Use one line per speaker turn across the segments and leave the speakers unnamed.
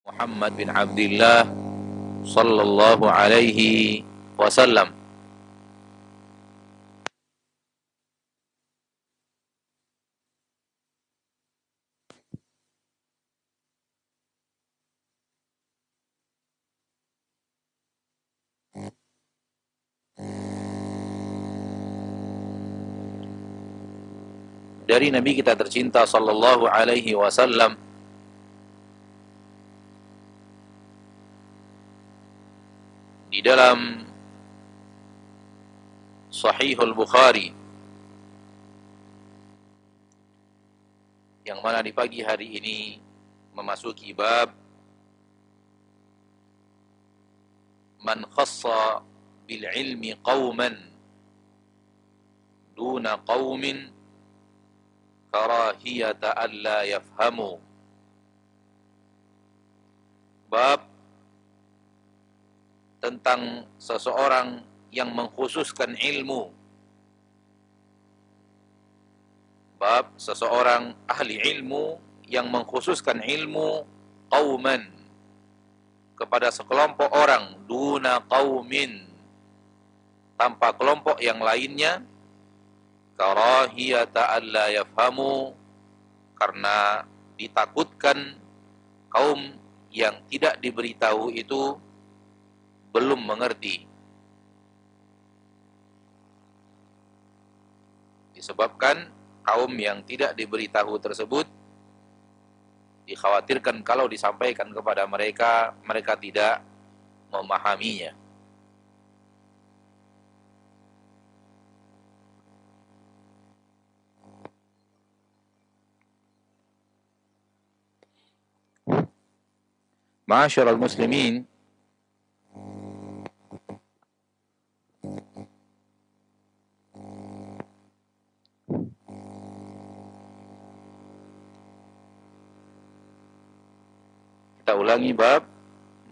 Muhammad bin Abdullah sallallahu alaihi wasallam. Dari Nabi kita tercinta sallallahu alaihi wasallam di dalam Sahihul Bukhari, yang mana di pagi hari ini memasuki bab man khassa bil ilmi qauman duna qaumin karahiyata alla yafhamu. Bab tentang seseorang yang mengkhususkan ilmu. Bab seseorang ahli ilmu yang mengkhususkan ilmu qauman kepada sekelompok orang, duna qaumin tanpa kelompok yang lainnya, karahiyata alla yafhamu, karena ditakutkan kaum yang tidak diberitahu itu belum mengerti. Disebabkan kaum yang tidak diberitahu tersebut dikhawatirkan kalau disampaikan kepada mereka, mereka tidak memahaminya. Ma'asyiral muslimin, kita ulangi bab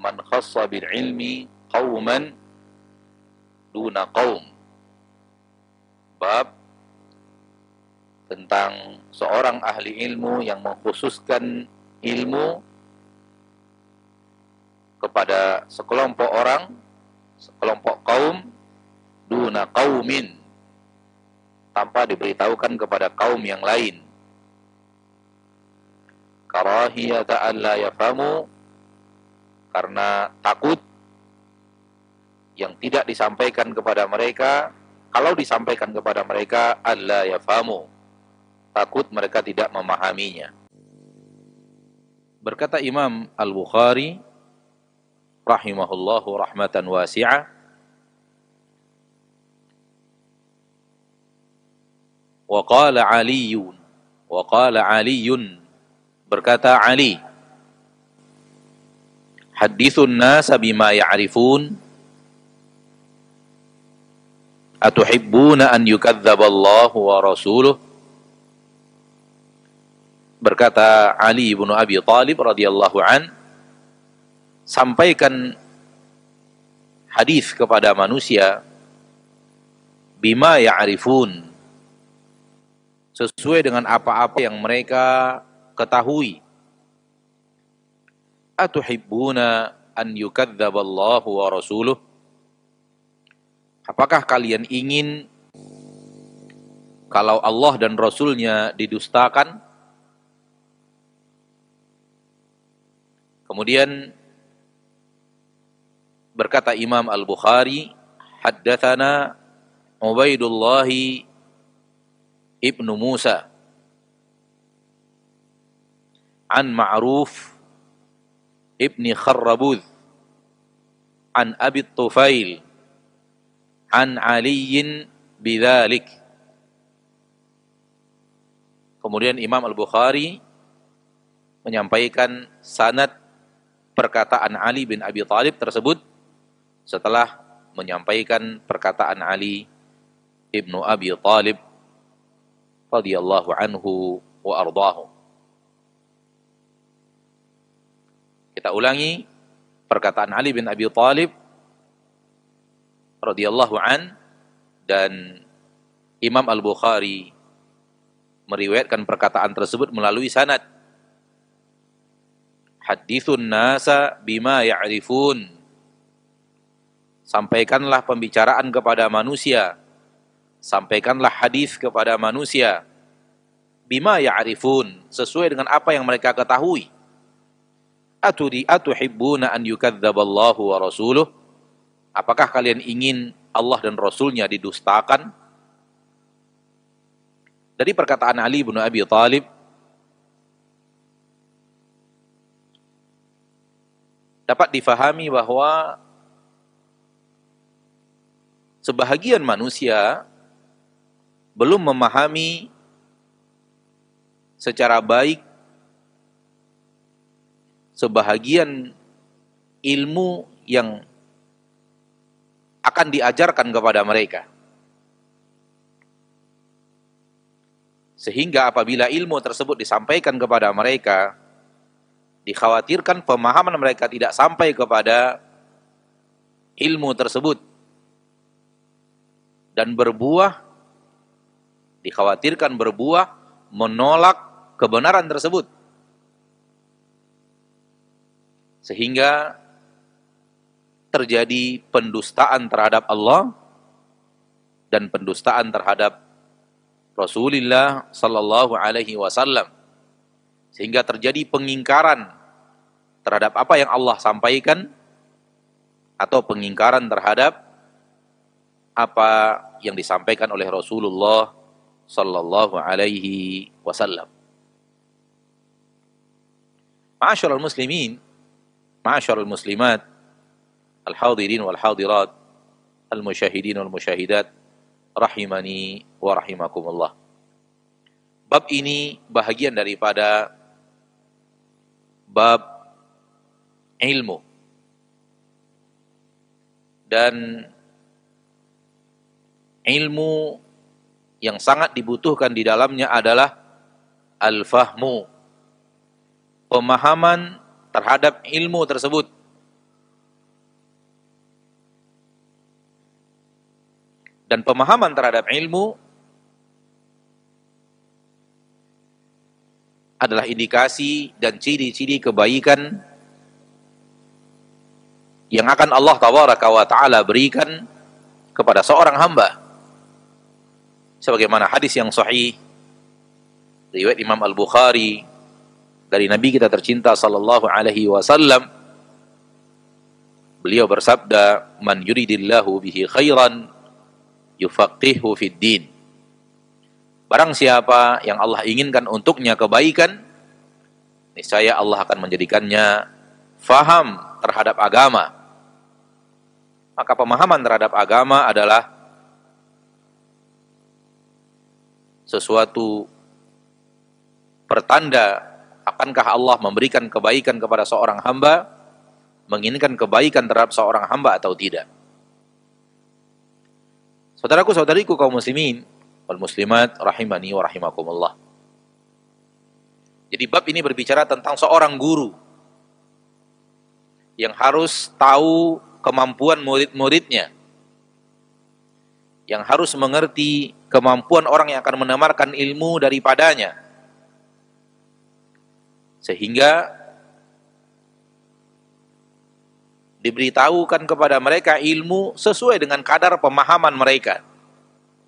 man khassa bil ilmi qauman duna qaum. Bab tentang seorang ahli ilmu yang mengkhususkan ilmu kepada sekelompok orang, sekelompok kaum, duna qaumin, tanpa diberitahukan kepada kaum yang lain. Karahiyata alla yafhamu, karena takut yang tidak disampaikan kepada mereka, kalau disampaikan kepada mereka, alla yafhamu, takut mereka tidak memahaminya. Berkata Imam Al-Bukhari rahimahullahu rahmatan wasi'ah, wa qala Aliyun, berkata Ali, hadithun nasa bima ya'rifun atuhibbuna an yukadzdzaballahu wa rasuluh. Berkata Ali bin Abi Thalib radhiyallahu an, sampaikan hadis kepada manusia bima ya'rifun, sesuai dengan apa-apa yang mereka ketahui. Atuhibbuna an yukadzdzaballahu wa rasuluh, apakah kalian ingin kalau Allah dan Rasulnya didustakan? Kemudian berkata Imam Al-Bukhari, haddatsana Ubaidullah ibnu Musa an Ma'ruf ibni Kharrabudh an Abi Tufail an Aliyin bidzalik. Kemudian Imam Al-Bukhari menyampaikan sanad perkataan Ali bin Abi Thalib tersebut setelah menyampaikan perkataan Ali ibnu Abi Thalib radhiyallahu anhu wa ardhahu. Kita ulangi perkataan Ali bin Abi Thalib radhiyallahu an, dan Imam Al-Bukhari meriwayatkan perkataan tersebut melalui sanad. Hadithun nasa bima ya'rifun. Sampaikanlah pembicaraan kepada manusia. Sampaikanlah hadis kepada manusia. Bima ya'rifun, sesuai dengan apa yang mereka ketahui. Atuhibbuna an yukadzdzaballahu wa rasuluh? Apakah kalian ingin Allah dan Rasulnya didustakan? Dari perkataan Ali bin Abi Thalib, dapat difahami bahwa sebahagian manusia belum memahami secara baik sebahagian ilmu yang akan diajarkan kepada mereka. Sehingga apabila ilmu tersebut disampaikan kepada mereka, dikhawatirkan pemahaman mereka tidak sampai kepada ilmu tersebut dan berbuah, dikhawatirkan berbuah menolak kebenaran tersebut, sehingga terjadi pendustaan terhadap Allah dan pendustaan terhadap Rasulullah sallallahu alaihi wasallam, sehingga terjadi pengingkaran terhadap apa yang Allah sampaikan atau pengingkaran terhadap apa yang disampaikan oleh Rasulullah sallallahu alaihi wasallam. Ma'asyiral muslimin, ma'asyiral muslimat, al-hadirin wal hadirat, al-musyahidin wal musyahidat, rahimani wa rahimakumullah. Bab ini bahagian daripada bab ilmu, dan ilmu yang sangat dibutuhkan di dalamnya adalah al-fahmu, pemahaman terhadap ilmu tersebut. Dan pemahaman terhadap ilmu adalah indikasi dan ciri-ciri kebaikan yang akan Allah tabaraka wa ta'ala berikan kepada seorang hamba. Sebagaimana hadis yang sahih riwayat Imam Al-Bukhari dari Nabi kita tercinta sallallahu alaihi wasallam, beliau bersabda, "Man yuridillahu bihi khairan yufaqihu fid din." Barang siapa yang Allah inginkan untuknya kebaikan, niscaya Allah akan menjadikannya faham terhadap agama. Maka pemahaman terhadap agama adalah sesuatu pertanda akankah Allah memberikan kebaikan kepada seorang hamba, menginginkan kebaikan terhadap seorang hamba atau tidak. Saudaraku-saudariku kaum muslimin wal muslimat rahimani wa rahimakumullah. Jadi bab ini berbicara tentang seorang guru yang harus tahu kemampuan murid-muridnya, yang harus mengerti kemampuan orang yang akan menamarkan ilmu daripadanya, sehingga diberitahukan kepada mereka ilmu sesuai dengan kadar pemahaman mereka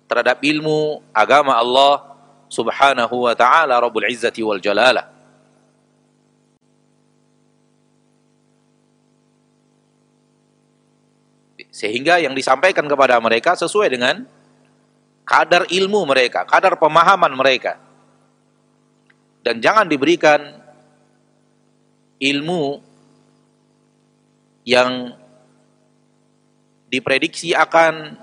terhadap ilmu agama Allah subhanahu wa ta'ala Rabbul Izzati wal Jalalah. Sehingga yang disampaikan kepada mereka sesuai dengan kadar ilmu mereka, kadar pemahaman mereka. Dan jangan diberikan ilmu yang diprediksi akan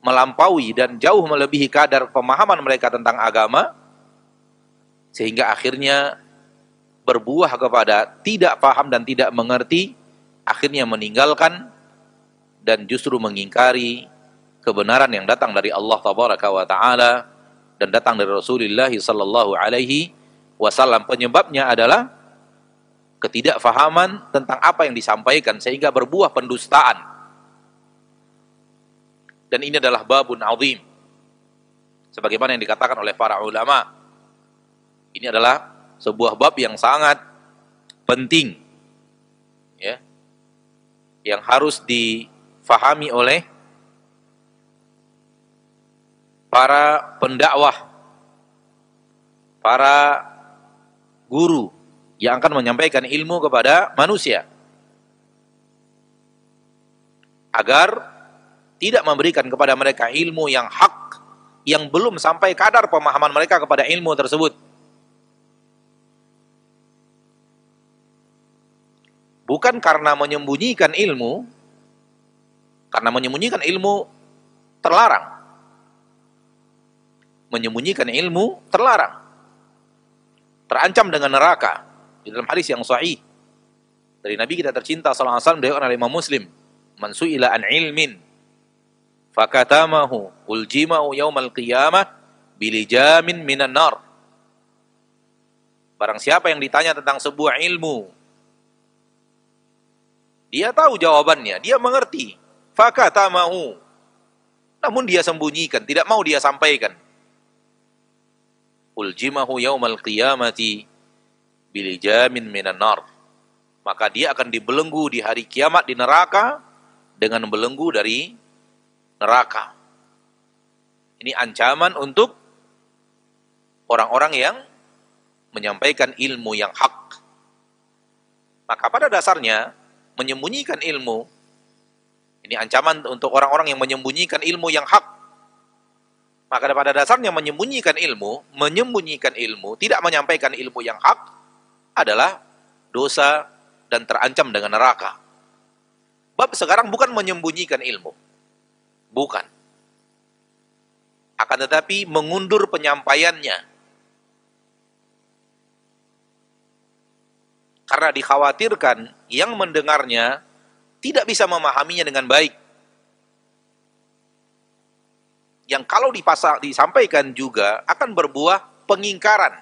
melampaui dan jauh melebihi kadar pemahaman mereka tentang agama, sehingga akhirnya berbuah kepada tidak paham dan tidak mengerti, akhirnya meninggalkan dan justru mengingkari kebenaran yang datang dari Allah tabaraka wa ta'ala dan datang dari Rasulullah sallallahu alaihi wasallam. Penyebabnya adalah ketidakfahaman tentang apa yang disampaikan, sehingga berbuah pendustaan. Dan ini adalah babun azim, sebagaimana yang dikatakan oleh para ulama. Ini adalah sebuah bab yang sangat penting, ya, yang harus difahami oleh para pendakwah, para guru yang akan menyampaikan ilmu kepada manusia, agar tidak memberikan kepada mereka ilmu yang hak, yang belum sampai kadar pemahaman mereka kepada ilmu tersebut. Bukan karena menyembunyikan ilmu, karena menyembunyikan ilmu terlarang. Menyembunyikan ilmu terlarang. Terancam dengan neraka. Di dalam hadis yang sahih dari Nabi kita tercinta sallallahu alaihi wasallam, diriwayatkan oleh Imam Muslim, "Man su'ila an ilmin fakatamahu uljima'u yaumal qiyamah bilijamin minan nar." Barang siapa yang ditanya tentang sebuah ilmu, dia tahu jawabannya, dia mengerti, fakatamahu, namun dia sembunyikan, tidak mau dia sampaikan, uljimahu yaumal qiyamati bilijamin minan nar, maka dia akan dibelenggu di hari kiamat di neraka dengan belenggu dari neraka. Ini ancaman untuk orang-orang yang menyampaikan ilmu yang hak. Maka pada dasarnya menyembunyikan ilmu, ini ancaman untuk orang-orang yang menyembunyikan ilmu yang hak. Maka pada dasarnya menyembunyikan ilmu, tidak menyampaikan ilmu yang hak adalah dosa dan terancam dengan neraka. Bab sekarang bukan menyembunyikan ilmu, bukan. Akan tetapi mengundur penyampaiannya. Karena dikhawatirkan yang mendengarnya tidak bisa memahaminya dengan baik. Yang kalau disampaikan juga akan berbuah pengingkaran.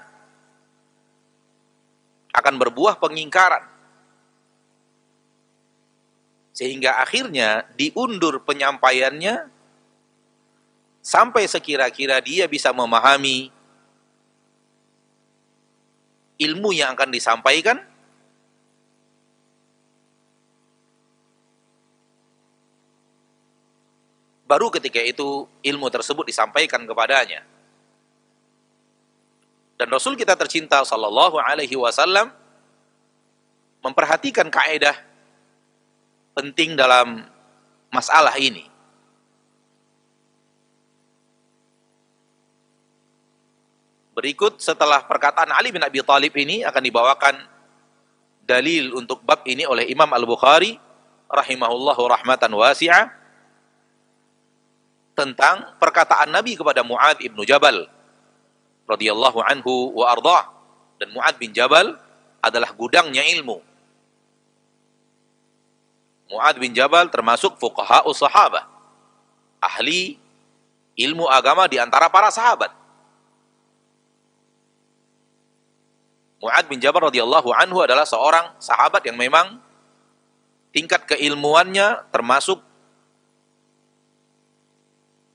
Sehingga akhirnya diundur penyampaiannya sampai sekira-kira dia bisa memahami ilmu yang akan disampaikan, baru ketika itu ilmu tersebut disampaikan kepadanya. Dan Rasul kita tercinta sallallahu alaihi wasallam memperhatikan kaidah penting dalam masalah ini. Berikut setelah perkataan Ali bin Abi Thalib ini akan dibawakan dalil untuk bab ini oleh Imam Al-Bukhari rahimahullahu rahmatan wasi'ah tentang perkataan Nabi kepada Mu'adz ibnu Jabal radhiyallahu anhu wa ardhah. Dan Mu'adz bin Jabal adalah gudangnya ilmu. Mu'adz bin Jabal termasuk fuqaha'us sahabah, ahli ilmu agama di antara para sahabat. Mu'adz bin Jabal radhiyallahu anhu adalah seorang sahabat yang memang tingkat keilmuannya termasuk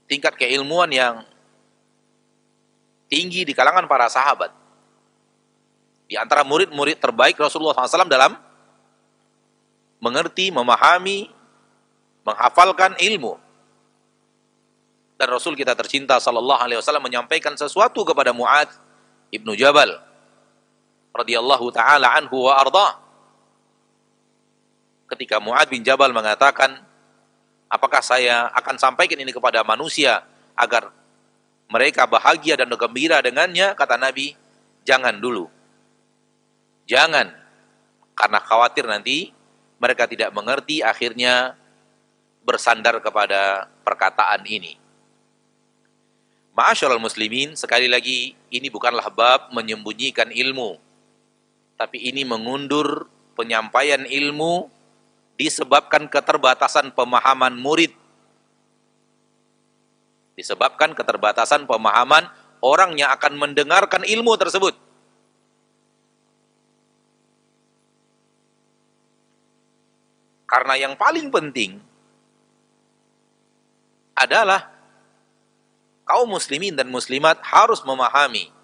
tingkat keilmuan yang tinggi di kalangan para sahabat. Di antara murid-murid terbaik Rasulullah SAW dalam mengerti, memahami, menghafalkan ilmu. Dan Rasul kita tercinta sallallahu alaihi wasallam menyampaikan sesuatu kepada Mu'adz ibnu Jabal radhiyallahu taala anhu wa ardhah. Ketika Mu'adz bin Jabal mengatakan, apakah saya akan sampaikan ini kepada manusia agar mereka bahagia dan gembira dengannya? Kata Nabi, jangan dulu. Jangan, karena khawatir nanti mereka tidak mengerti, akhirnya bersandar kepada perkataan ini. Ma'asyiral muslimin, sekali lagi ini bukanlah bab menyembunyikan ilmu, tapi ini mengundur penyampaian ilmu disebabkan keterbatasan pemahaman murid. Disebabkan keterbatasan pemahaman orang yang akan mendengarkan ilmu tersebut. Karena yang paling penting adalah kaum muslimin dan muslimat harus memahami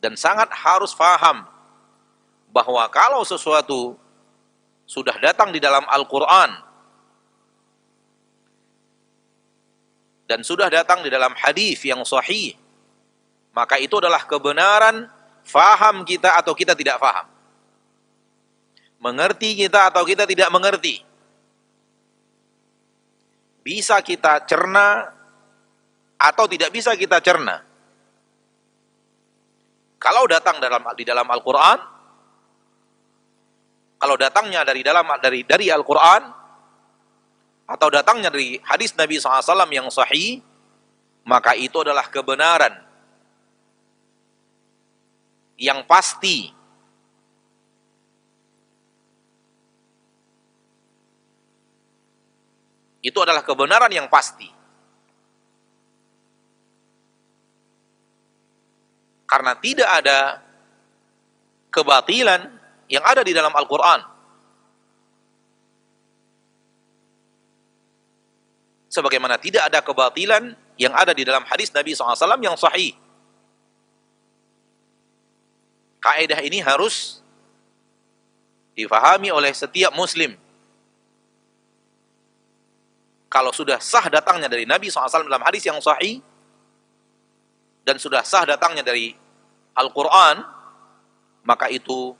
dan sangat harus faham bahwa kalau sesuatu sudah datang di dalam Al-Quran dan sudah datang di dalam hadis yang sahih, maka itu adalah kebenaran, faham kita atau kita tidak faham, mengerti kita atau kita tidak mengerti, bisa kita cerna atau tidak bisa kita cerna. Kalau datang di dalam Al-Quran, kalau datangnya dari Al-Quran, atau datangnya dari hadis Nabi SAW yang sahih, maka itu adalah kebenaran yang pasti. Itu adalah kebenaran yang pasti. Karena tidak ada kebatilan yang ada di dalam Al-Quran. Sebagaimana tidak ada kebatilan yang ada di dalam hadis Nabi SAW yang sahih. Kaidah ini harus difahami oleh setiap muslim. Kalau sudah sah datangnya dari Nabi SAW dalam hadis yang sahih, dan sudah sah datangnya dari Al-Quran, maka itu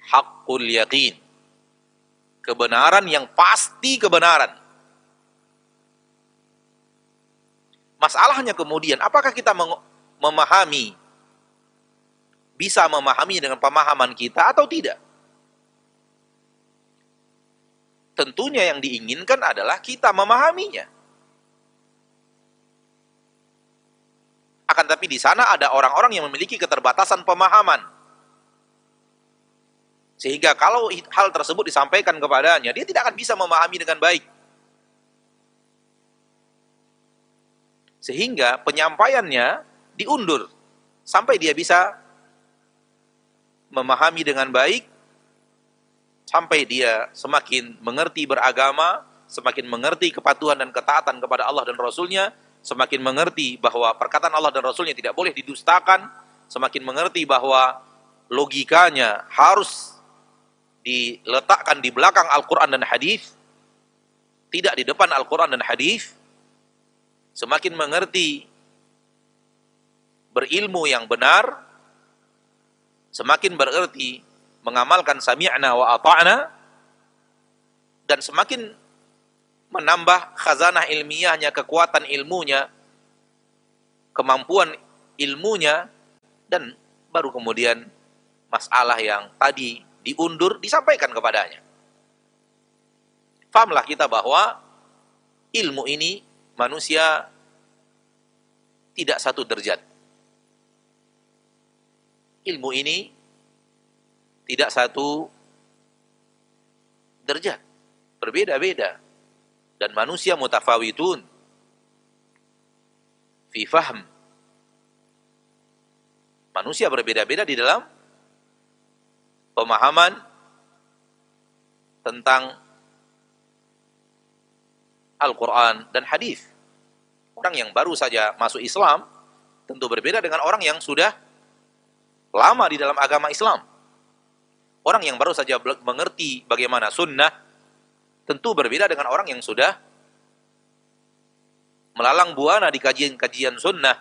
haqqul yaqin, kebenaran yang pasti kebenaran. Masalahnya kemudian, apakah kita memahami, bisa memahami dengan pemahaman kita atau tidak? Tentunya yang diinginkan adalah kita memahaminya. Akan tapi di sana ada orang-orang yang memiliki keterbatasan pemahaman. Sehingga kalau hal tersebut disampaikan kepadanya, dia tidak akan bisa memahami dengan baik. Sehingga penyampaiannya diundur sampai dia bisa memahami dengan baik, sampai dia semakin mengerti beragama, semakin mengerti kepatuhan dan ketaatan kepada Allah dan Rasul-Nya, semakin mengerti bahwa perkataan Allah dan Rasul-Nya tidak boleh didustakan, semakin mengerti bahwa logikanya harus diletakkan di belakang Al-Quran dan hadis, tidak di depan Al-Quran dan hadis, semakin mengerti berilmu yang benar, semakin bererti mengamalkan sami'na wa ata'na, dan semakin menambah khazanah ilmiahnya, kekuatan ilmunya, kemampuan ilmunya, dan baru kemudian masalah yang tadi diundur disampaikan kepadanya. Fahamlah kita bahwa ilmu ini manusia tidak satu derajat. Ilmu ini tidak satu derajat, berbeda-beda. Dan manusia mutafawitun fi fahm. Manusia berbeda-beda di dalam pemahaman tentang Al-Quran dan hadis. Orang yang baru saja masuk Islam tentu berbeda dengan orang yang sudah lama di dalam agama Islam. Orang yang baru saja mengerti bagaimana sunnah tentu berbeda dengan orang yang sudah melalang buana di kajian-kajian sunnah,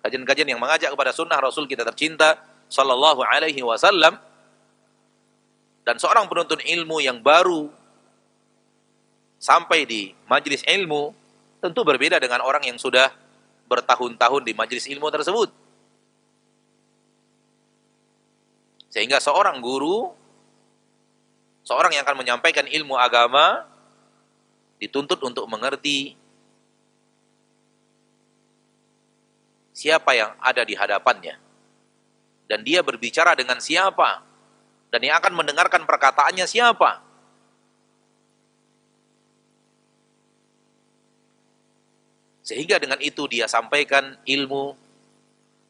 kajian-kajian yang mengajak kepada sunnah Rasul kita tercinta sallallahu alaihi wasallam. Dan seorang penuntut ilmu yang baru sampai di majelis ilmu tentu berbeda dengan orang yang sudah bertahun-tahun di majelis ilmu tersebut. Sehingga seorang guru, seorang yang akan menyampaikan ilmu agama, dituntut untuk mengerti siapa yang ada di hadapannya. Dan dia berbicara dengan siapa. Dan yang akan mendengarkan perkataannya siapa. Sehingga dengan itu dia sampaikan ilmu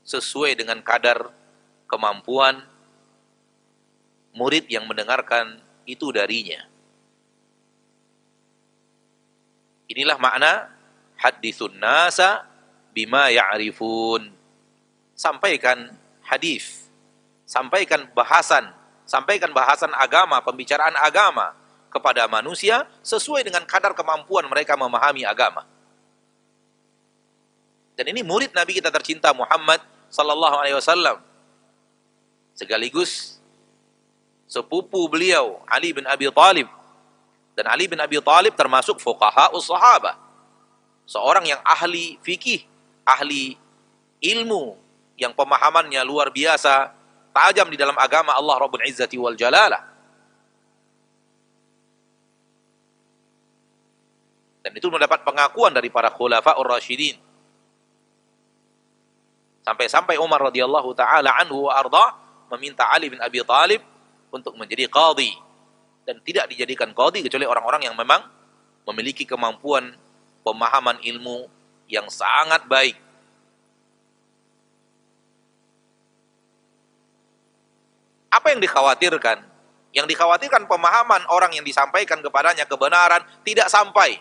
sesuai dengan kadar kemampuan murid yang mendengarkan itu darinya. Inilah makna haditsun nasa bima ya'rifun. Sampaikan hadis sampaikan bahasan agama, pembicaraan agama kepada manusia sesuai dengan kadar kemampuan mereka memahami agama. Dan ini murid Nabi kita tercinta Muhammad sallallahu alaihi wasallam, sekaligus sepupu beliau Ali bin Abi Thalib. Dan Ali bin Abi Thalib termasuk fuqaha'us sahabah, seorang yang ahli fikih, ahli ilmu, yang pemahamannya luar biasa tajam di dalam agama Allah Rabbul Izzati wal Jalalah. Dan itu mendapat pengakuan dari para khulafa'ur rasyidin. Sampai-sampai Umar radhiyallahu taala anhu wa arda meminta Ali bin Abi Thalib untuk menjadi qadhi, dan tidak dijadikan qadhi kecuali orang-orang yang memang memiliki kemampuan pemahaman ilmu yang sangat baik. Apa yang dikhawatirkan? Yang dikhawatirkan pemahaman orang yang disampaikan kepadanya kebenaran tidak sampai.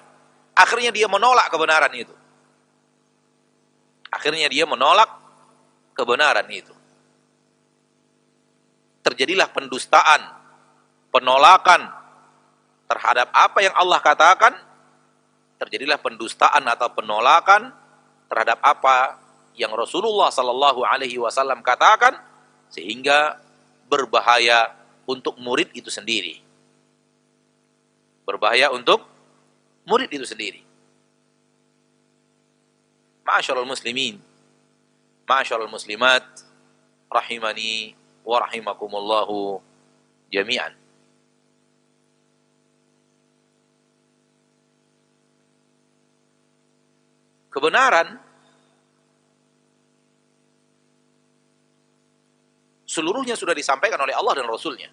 Akhirnya dia menolak kebenaran itu. Akhirnya dia menolak kebenaran itu. Terjadilah pendustaan, penolakan terhadap apa yang Allah katakan. Terjadilah pendustaan atau penolakan terhadap apa yang Rasulullah sallallahu alaihi wasallam katakan, sehingga berbahaya untuk murid itu sendiri. Berbahaya untuk murid itu sendiri. Ma'asyiral muslimin, ma'asyiral muslimat, rahimani wa rahimakumullahu jami'an. Kebenaran seluruhnya sudah disampaikan oleh Allah dan Rasul-Nya.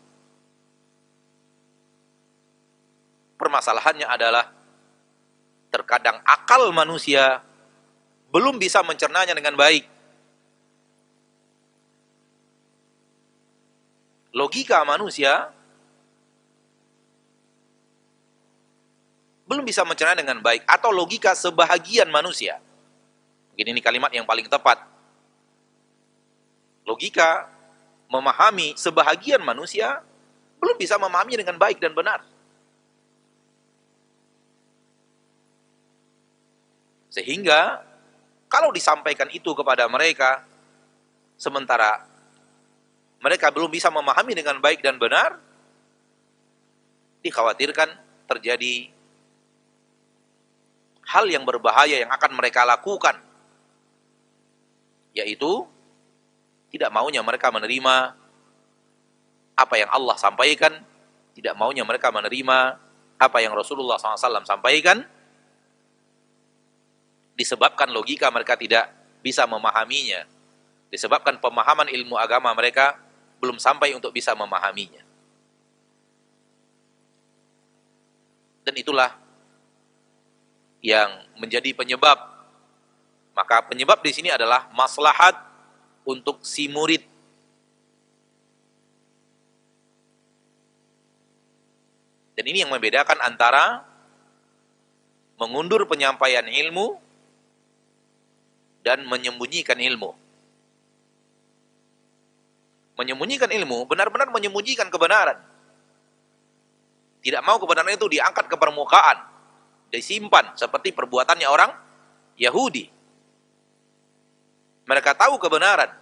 Permasalahannya adalah terkadang akal manusia belum bisa mencernanya dengan baik. Logika manusia belum bisa mencerna dengan baik, atau logika sebahagian manusia. Mungkin ini kalimat yang paling tepat. Logika memahami sebahagian manusia belum bisa memahami dengan baik dan benar. Sehingga kalau disampaikan itu kepada mereka, sementara mereka belum bisa memahami dengan baik dan benar, dikhawatirkan terjadi hal yang berbahaya yang akan mereka lakukan, yaitu tidak maunya mereka menerima apa yang Allah sampaikan, tidak maunya mereka menerima apa yang Rasulullah SAW sampaikan, disebabkan logika mereka tidak bisa memahaminya, disebabkan pemahaman ilmu agama mereka belum sampai untuk bisa memahaminya. Dan itulah yang menjadi penyebab. Maka penyebab di sini adalah maslahat untuk si murid. Dan ini yang membedakan antara mengundur penyampaian ilmu dan menyembunyikan ilmu. Menyembunyikan ilmu, benar-benar menyembunyikan kebenaran. Tidak mau kebenaran itu diangkat ke permukaan, disimpan seperti perbuatannya orang Yahudi. Mereka tahu kebenaran.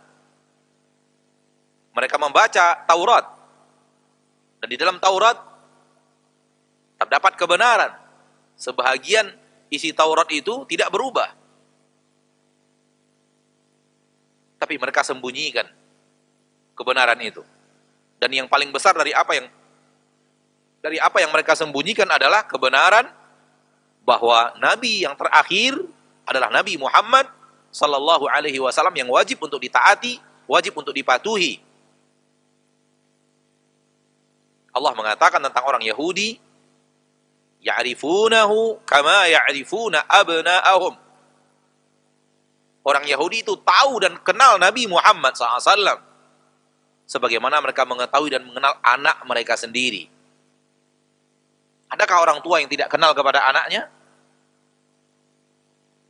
Mereka membaca Taurat. Dan di dalam Taurat terdapat kebenaran. Sebahagian isi Taurat itu tidak berubah. Tapi mereka sembunyikan kebenaran itu. Dan yang paling besar dari apa yang mereka sembunyikan adalah kebenaran bahwa Nabi yang terakhir adalah Nabi Muhammad sallallahu alaihi wasallam yang wajib untuk ditaati, wajib untuk dipatuhi. Allah mengatakan tentang orang Yahudi, ya'rifunahu kama ya'rifuna abna'ahum. Orang Yahudi itu tahu dan kenal Nabi Muhammad SAW sebagaimana mereka mengetahui dan mengenal anak mereka sendiri. Adakah orang tua yang tidak kenal kepada anaknya?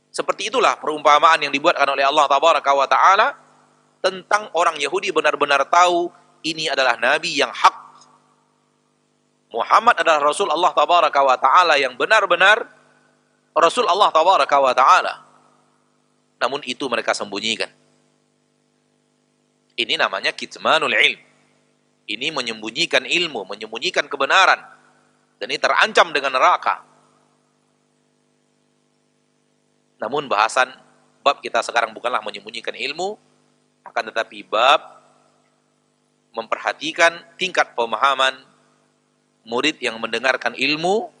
Seperti itulah perumpamaan yang dibuatkan oleh Allah Tabaraka wa Ta'ala tentang orang Yahudi benar-benar tahu ini adalah nabi yang hak. Muhammad adalah Rasul Allah Tabaraka wa Ta'ala yang benar-benar Rasul Allah Tabaraka wa Ta'ala. Namun itu mereka sembunyikan. Ini namanya kitmanul ilm. Ini menyembunyikan ilmu, menyembunyikan kebenaran. Dan ini terancam dengan neraka. Namun bahasan bab kita sekarang bukanlah menyembunyikan ilmu, akan tetapi bab memperhatikan tingkat pemahaman murid yang mendengarkan ilmu,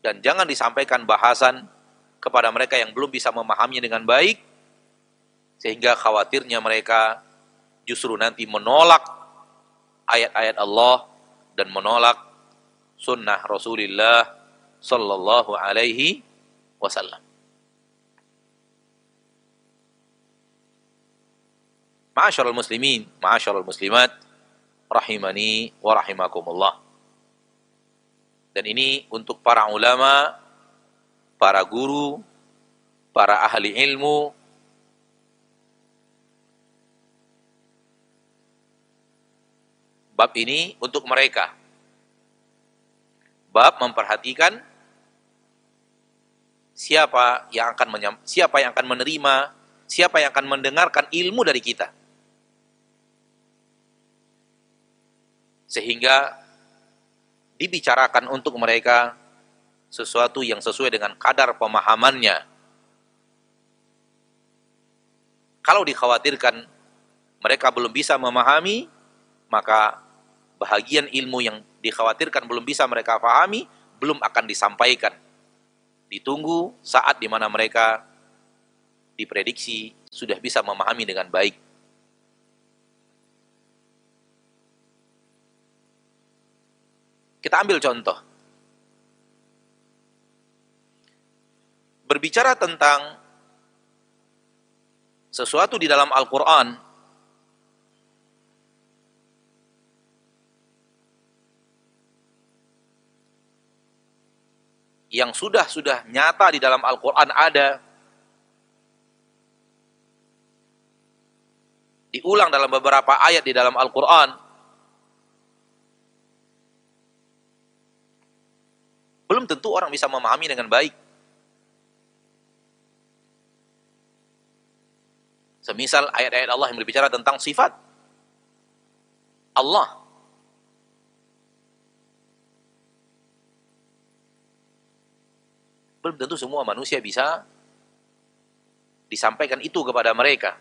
dan jangan disampaikan bahasan kepada mereka yang belum bisa memahaminya dengan baik, sehingga khawatirnya mereka justru nanti menolak ayat-ayat Allah dan menolak sunnah Rasulullah sallallahu alaihi wasallam. Ma'asyiral muslimin, ma'asyiral muslimat, rahimani wa rahimakumullah. Dan ini untuk para ulama, para guru, para ahli ilmu, bab ini untuk mereka. Bab memperhatikan siapa yang akan menerima, siapa yang akan mendengarkan ilmu dari kita. Sehingga dibicarakan untuk mereka sesuatu yang sesuai dengan kadar pemahamannya. Kalau dikhawatirkan mereka belum bisa memahami, maka bahagian ilmu yang dikhawatirkan belum bisa mereka pahami, belum akan disampaikan. Ditunggu saat di mana mereka diprediksi sudah bisa memahami dengan baik. Kita ambil contoh. Berbicara tentang sesuatu di dalam Al-Quran yang sudah nyata di dalam Al-Quran ada, diulang dalam beberapa ayat di dalam Al-Quran, belum tentu orang bisa memahami dengan baik. Semisal ayat-ayat Allah yang berbicara tentang sifat Allah. Belum tentu semua manusia bisa disampaikan itu kepada mereka.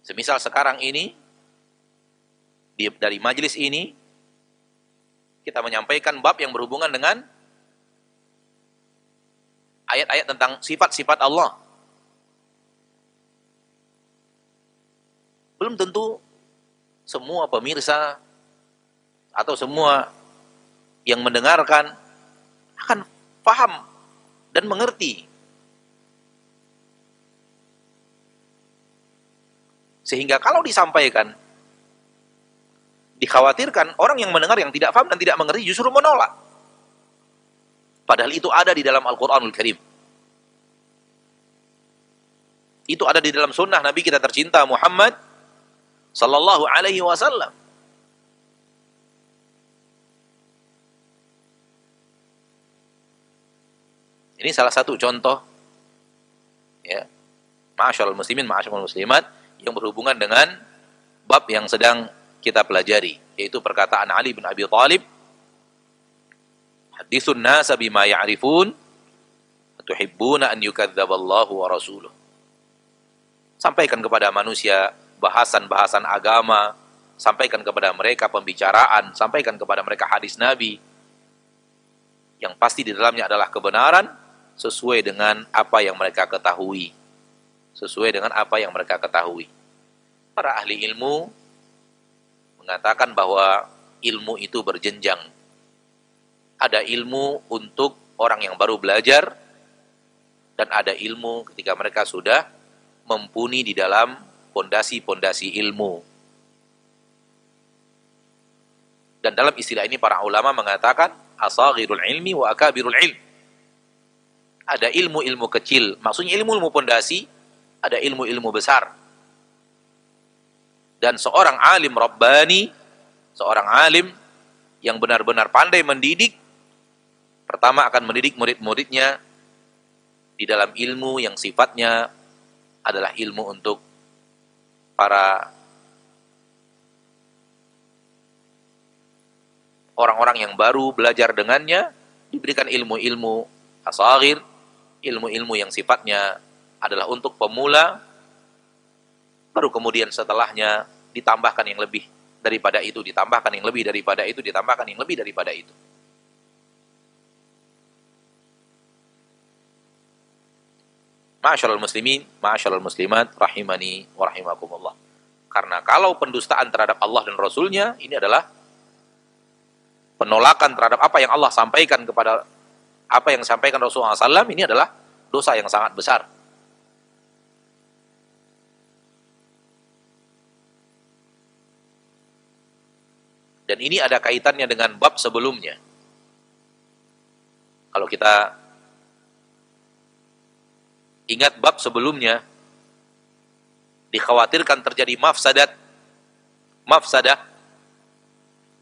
Semisal sekarang ini, dari majelis ini, kita menyampaikan bab yang berhubungan dengan ayat-ayat tentang sifat-sifat Allah. Belum tentu semua pemirsa atau semua yang mendengarkan akan paham dan mengerti. Sehingga kalau disampaikan, dikhawatirkan orang yang mendengar yang tidak paham dan tidak mengerti justru menolak. Padahal itu ada di dalam Al-Quranul Karim. Itu ada di dalam sunnah Nabi kita tercinta Muhammad sallallahu alaihi wasallam. Ini salah satu contoh, ya, ma'asyiral muslimin, ma'asyiral muslimat, yang berhubungan dengan bab yang sedang kita pelajari, yaitu perkataan Ali bin Abi Thalib, haditsun nasa bima ya'rifun tuhibbuna an yukadzdzaballahu wa rasuluh. Sampaikan kepada manusia bahasan-bahasan agama, sampaikan kepada mereka pembicaraan, sampaikan kepada mereka hadis Nabi, yang pasti di dalamnya adalah kebenaran, sesuai dengan apa yang mereka ketahui. Sesuai dengan apa yang mereka ketahui. Para ahli ilmu mengatakan bahwa ilmu itu berjenjang. Ada ilmu untuk orang yang baru belajar, dan ada ilmu ketika mereka sudah mumpuni di dalam pondasi-pondasi ilmu. Dan dalam istilah ini para ulama mengatakan asaghirul ilmi wa akabirul ilm. ada ilmu-ilmu kecil, maksudnya ilmu-ilmu pondasi, ada ilmu-ilmu besar. Dan seorang alim Rabbani, seorang alim yang benar-benar pandai mendidik, pertama akan mendidik murid-muridnya di dalam ilmu yang sifatnya adalah ilmu untuk para orang-orang yang baru belajar dengannya, diberikan ilmu-ilmu asagir, ilmu-ilmu yang sifatnya adalah untuk pemula, baru kemudian setelahnya ditambahkan yang lebih daripada itu, ditambahkan yang lebih daripada itu, ditambahkan yang lebih daripada itu. Ma'asyiral muslimin, ma'asyiral muslimat, rahimani wa rahimakumullah. Karena kalau pendustaan terhadap Allah dan Rasulnya, ini adalah penolakan terhadap apa yang Allah sampaikan kepada apa yang disampaikan Rasulullah SAW, ini adalah dosa yang sangat besar. Dan ini ada kaitannya dengan bab sebelumnya. Kalau kita ingat bab sebelumnya, dikhawatirkan terjadi mafsadah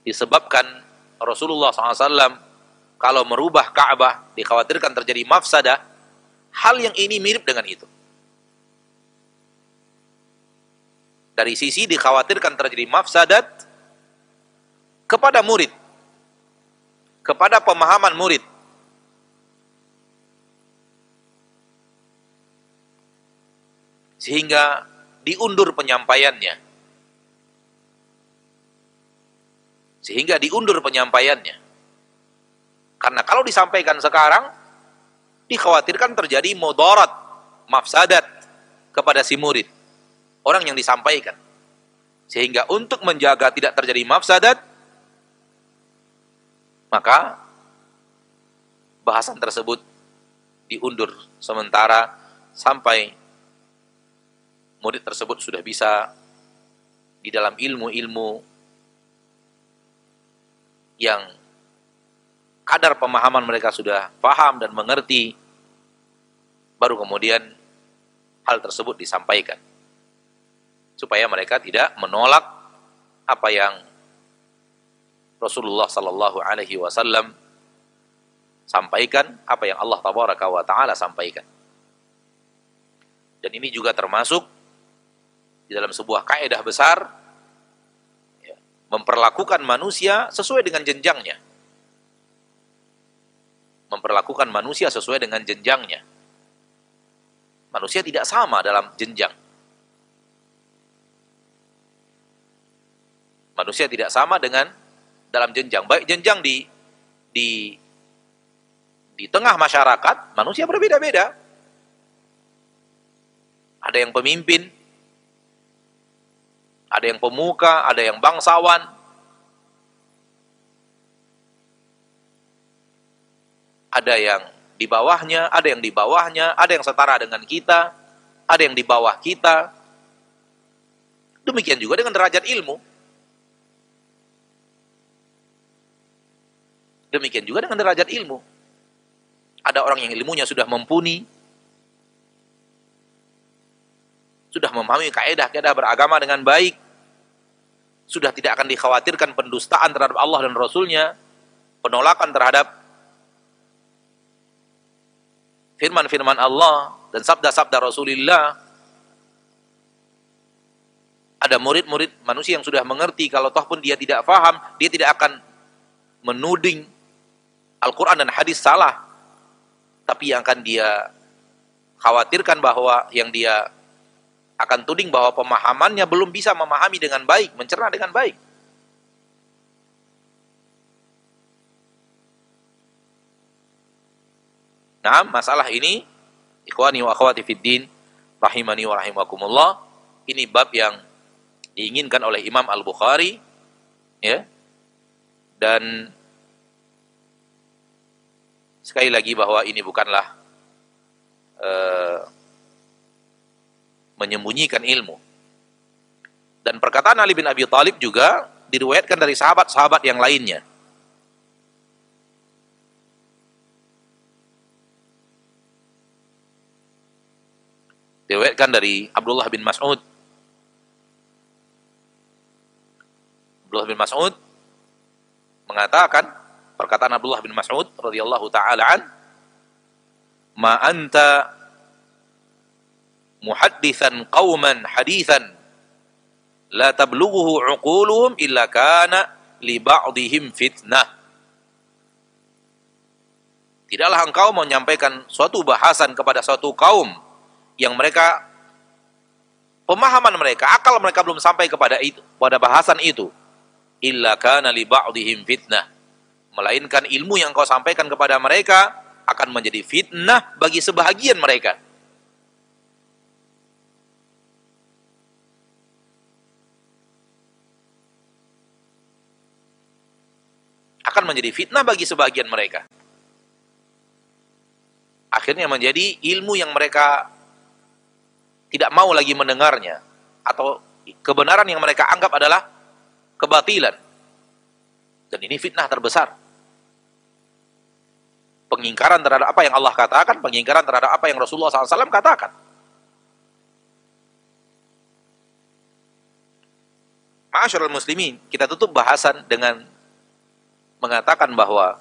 disebabkan Rasulullah SAW kalau merubah Ka'bah, dikhawatirkan terjadi mafsadah. Hal yang ini mirip dengan itu. Dari sisi dikhawatirkan terjadi mafsadat kepada murid, kepada pemahaman murid. Sehingga diundur penyampaiannya. Karena kalau disampaikan sekarang, dikhawatirkan terjadi mudarat, mafsadat kepada si murid, orang yang disampaikan. Sehingga untuk menjaga tidak terjadi mafsadat, maka bahasan tersebut diundur sementara sampai murid tersebut sudah bisa di dalam ilmu-ilmu yang kadar pemahaman mereka sudah paham dan mengerti, baru kemudian hal tersebut disampaikan. Supaya mereka tidak menolak apa yang Rasulullah sallallahu alaihi wasallam sampaikan, apa yang Allah tabaraka wa taala sampaikan. Dan ini juga termasuk di dalam sebuah kaidah besar, ya, memperlakukan manusia sesuai dengan jenjangnya. Memperlakukan manusia sesuai dengan jenjangnya. Manusia tidak sama dalam jenjang. Manusia tidak sama dengan dalam jenjang. Baik jenjang di tengah masyarakat, manusia berbeda-beda. Ada yang pemimpin, ada yang pemuka, ada yang bangsawan. Ada yang di bawahnya, ada yang di bawahnya, ada yang setara dengan kita, ada yang di bawah kita. Demikian juga dengan derajat ilmu. Demikian juga dengan derajat ilmu. Ada orang yang ilmunya sudah mumpuni, sudah memahami kaidah-kaidah beragama dengan baik, sudah tidak akan dikhawatirkan pendustaan terhadap Allah dan Rasulnya, penolakan terhadap firman-firman Allah dan sabda-sabda Rasulullah. Ada murid-murid manusia yang sudah mengerti, kalau toh pun dia tidak faham, dia tidak akan menuding Al-Quran dan hadis salah. Tapi yang akan dia khawatirkan bahwa yang dia akan tuding bahwa pemahamannya belum bisa memahami dengan baik, mencerna dengan baik. Nah, masalah ini, ikhwani wa akhwati fiddin, rahimani wa rahimakumullah, ini bab yang diinginkan oleh Imam Al-Bukhari, ya. Dan sekali lagi bahwa ini bukanlah menyembunyikan ilmu. Dan perkataan Ali bin Abi Thalib juga diriwayatkan dari sahabat-sahabat yang lainnya. Diriwayatkan dari Abdullah bin Mas'ud. Abdullah bin Mas'ud mengatakan, perkataan Abdullah bin Mas'ud radhiyallahu taala an, "Ma anta muhadditsan qauman haditsan la tablughuhu 'uquluhum illa kana li ba'dihim fitnah." Tidaklah engkau menyampaikan suatu bahasan kepada suatu kaum yang mereka, pemahaman mereka, akal mereka belum sampai kepada itu, pada bahasan itu, illa kana li ba'dihim fitnah, melainkan ilmu yang kau sampaikan kepada mereka akan menjadi fitnah bagi sebahagian mereka. Akan menjadi fitnah bagi sebahagian mereka. Akhirnya menjadi ilmu yang mereka tidak mau lagi mendengarnya, atau kebenaran yang mereka anggap adalah kebatilan. Dan ini fitnah terbesar. Pengingkaran terhadap apa yang Allah katakan, pengingkaran terhadap apa yang Rasulullah SAW katakan. Ma'asyiral muslimin, kita tutup bahasan dengan mengatakan bahwa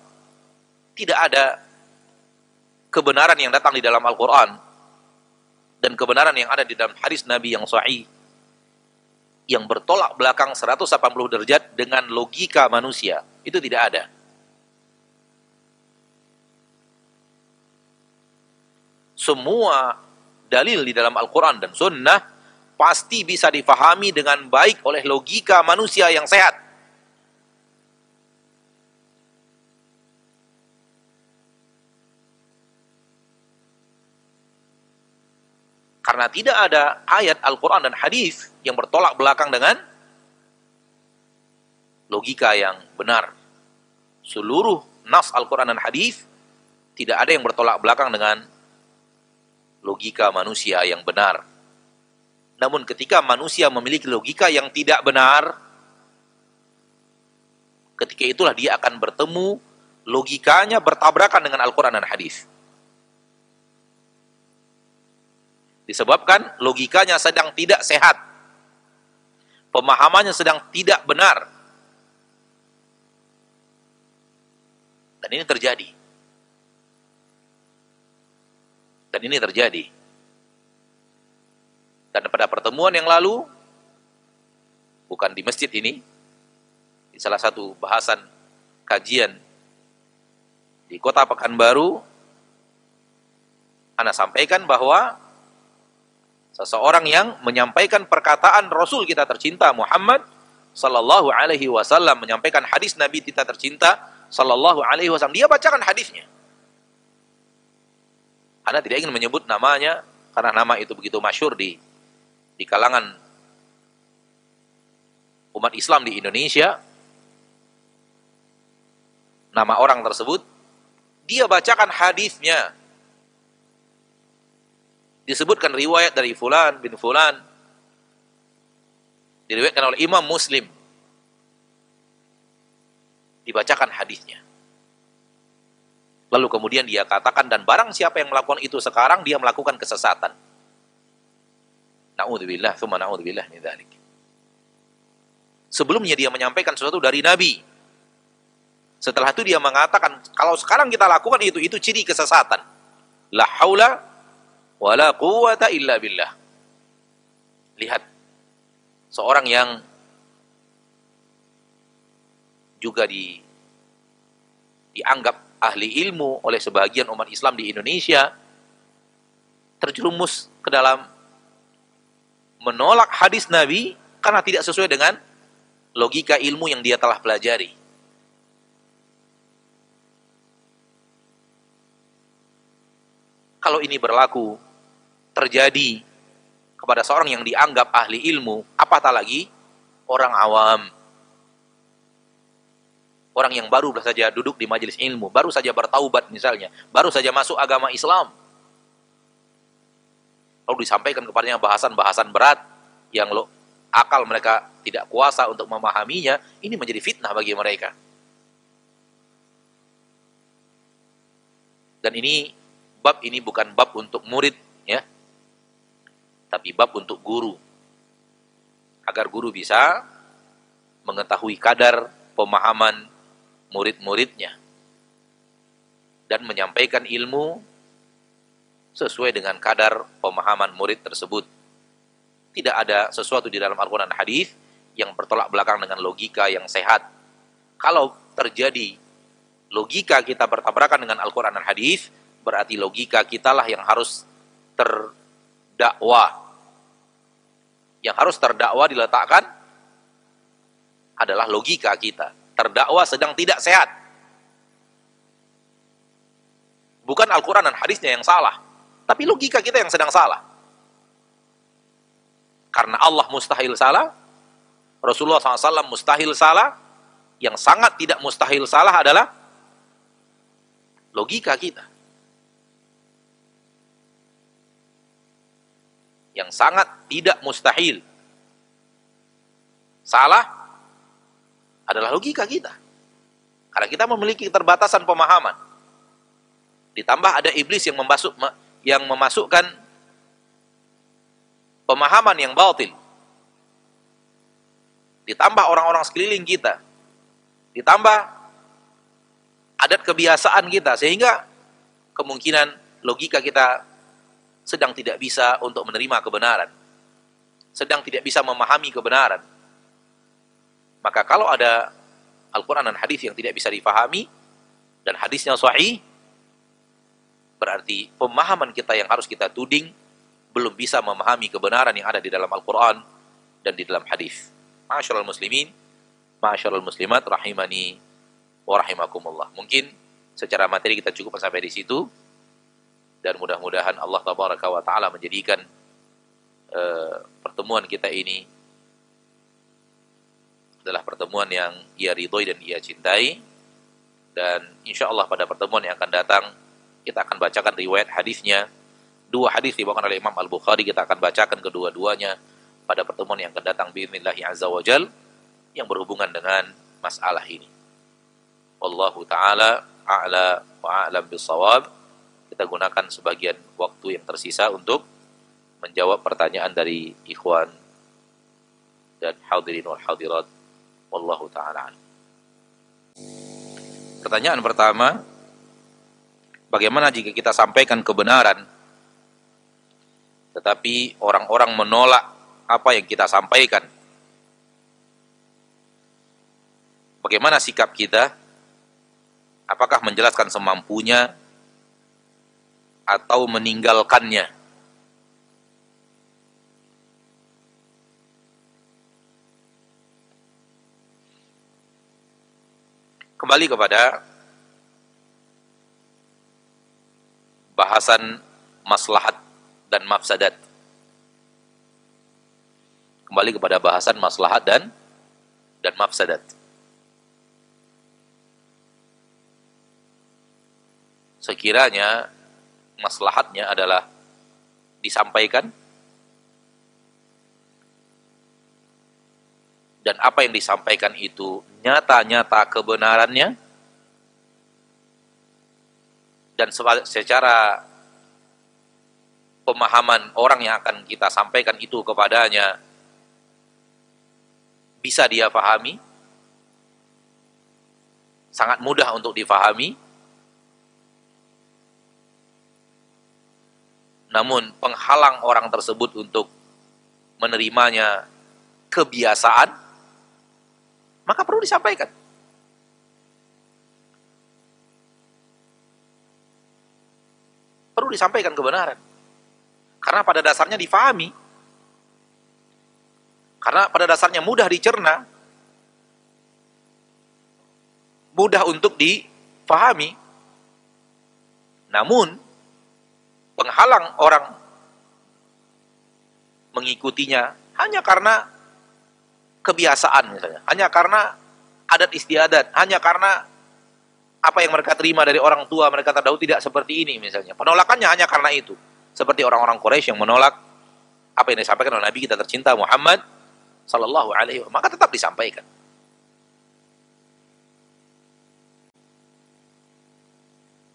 tidak ada kebenaran yang datang di dalam Al-Quran dan kebenaran yang ada di dalam hadis Nabi yang sahih yang bertolak belakang 180 derajat dengan logika manusia. Itu tidak ada. Semua dalil di dalam Al-Quran dan Sunnah pasti bisa difahami dengan baik oleh logika manusia yang sehat. Karena tidak ada ayat Al-Quran dan hadis yang bertolak belakang dengan logika yang benar. Seluruh nas Al-Quran dan hadis tidak ada yang bertolak belakang dengan logika manusia yang benar. Namun ketika manusia memiliki logika yang tidak benar, ketika itulah dia akan bertemu logikanya bertabrakan dengan Al-Quran dan hadis. Disebabkan logikanya sedang tidak sehat, pemahamannya sedang tidak benar. Dan ini terjadi. Dan ini terjadi. Dan pada pertemuan yang lalu, bukan di masjid ini, di salah satu bahasan kajian di Kota Pekanbaru, ana sampaikan bahwa seseorang yang menyampaikan perkataan Rasul kita tercinta Muhammad sallallahu alaihi wasallam, menyampaikan hadis Nabi kita tercinta sallallahu alaihi wasallam, dia bacakan hadisnya. Ana tidak ingin menyebut namanya karena nama itu begitu masyhur di kalangan umat Islam di Indonesia. Nama orang tersebut, dia bacakan hadisnya. Disebutkan riwayat dari Fulan bin Fulan, diriwayatkan oleh Imam Muslim, dibacakan hadisnya. Lalu kemudian dia katakan, dan barang siapa yang melakukan itu sekarang, dia melakukan kesesatan. Na'udzubillah, tsumma na'udzubillah min dzalik. Sebelumnya dia menyampaikan sesuatu dari Nabi. Setelah itu dia mengatakan, kalau sekarang kita lakukan itu ciri kesesatan. La haula wala quwwata illa billah. Lihat, seorang yang juga dianggap ahli ilmu oleh sebagian umat Islam di Indonesia, terjerumus ke dalam menolak hadis Nabi karena tidak sesuai dengan logika ilmu yang dia telah pelajari. Kalau ini berlaku, terjadi kepada seorang yang dianggap ahli ilmu, apatah lagi orang awam. Orang yang baru saja duduk di majelis ilmu, baru saja bertaubat misalnya, baru saja masuk agama Islam. Lalu disampaikan kepadanya bahasan-bahasan berat yang akal mereka tidak kuasa untuk memahaminya, ini menjadi fitnah bagi mereka. Dan ini bab ini bukan bab untuk murid, ya. tapi bab untuk guru. Agar guru bisa mengetahui kadar pemahaman murid-muridnya dan menyampaikan ilmu sesuai dengan kadar pemahaman murid tersebut. Tidak ada sesuatu di dalam Al-Quran dan hadis yang bertolak belakang dengan logika yang sehat. Kalau terjadi logika kita bertabrakan dengan Al-Quran dan hadis, berarti logika kitalah yang harus terdakwa. Yang harus terdakwa diletakkan adalah logika kita. Terdakwa sedang tidak sehat. Bukan Al-Quran dan hadisnya yang salah, tapi logika kita yang sedang salah. Karena Allah mustahil salah, Rasulullah SAW mustahil salah, yang sangat tidak mustahil salah adalah logika kita. Yang sangat tidak mustahil salah adalah logika kita. Karena kita memiliki keterbatasan pemahaman. Ditambah ada iblis yang memasukkan pemahaman yang batil. Ditambah orang-orang sekeliling kita. Ditambah adat kebiasaan kita. Sehingga kemungkinan logika kita sedang tidak bisa untuk menerima kebenaran. Sedang tidak bisa memahami kebenaran. Maka kalau ada Al-Quran dan hadis yang tidak bisa difahami, dan hadisnya sahih, berarti pemahaman kita yang harus kita tuding belum bisa memahami kebenaran yang ada di dalam Al-Quran dan di dalam hadis. Ma'asyiral muslimin, ma'asyiral muslimat, rahimani wa rahimakumullah. Mungkin secara materi kita cukup sampai di situ, dan mudah-mudahan Allah tabaraka wa ta'ala menjadikan pertemuan kita ini adalah pertemuan yang ia ridhoi dan ia cintai. Dan insya Allah pada pertemuan yang akan datang kita akan bacakan riwayat hadisnya. 2 hadis dibawakan oleh Imam Al-Bukhari, kita akan bacakan kedua-duanya pada pertemuan yang akan datang bi'idznillah azza wa jal, yang berhubungan dengan masalah ini. Wallahu ta'ala a'la wa a'lam bisawab. Kita gunakan sebagian waktu yang tersisa untuk menjawab pertanyaan dari ikhwan dan hadirin wal hadirat. Wallahu ta'ala. Pertanyaan pertama, bagaimana jika kita sampaikan kebenaran, tetapi orang-orang menolak apa yang kita sampaikan? Bagaimana sikap kita? Apakah menjelaskan semampunya atau meninggalkannya? Kembali kepada bahasan maslahat dan mafsadat. Kembali kepada bahasan maslahat dan mafsadat. Sekiranya maslahatnya adalah disampaikan, dan apa yang disampaikan itu nyata-nyata kebenarannya, dan secara pemahaman orang yang akan kita sampaikan itu kepadanya bisa dia pahami, sangat mudah untuk difahami, namun penghalang orang tersebut untuk menerimanya kebiasaan, maka perlu disampaikan. Perlu disampaikan kebenaran. Karena pada dasarnya difahami. Karena pada dasarnya mudah dicerna. Mudah untuk difahami. Namun, penghalang orang mengikutinya hanya karena kebiasaan misalnya, hanya karena adat istiadat, hanya karena apa yang mereka terima dari orang tua mereka tahu tidak seperti ini misalnya. Penolakannya hanya karena itu. Seperti orang-orang Quraisy yang menolak apa yang disampaikan oleh Nabi kita tercinta Muhammad sallallahu alaihi wasallam, maka tetap disampaikan.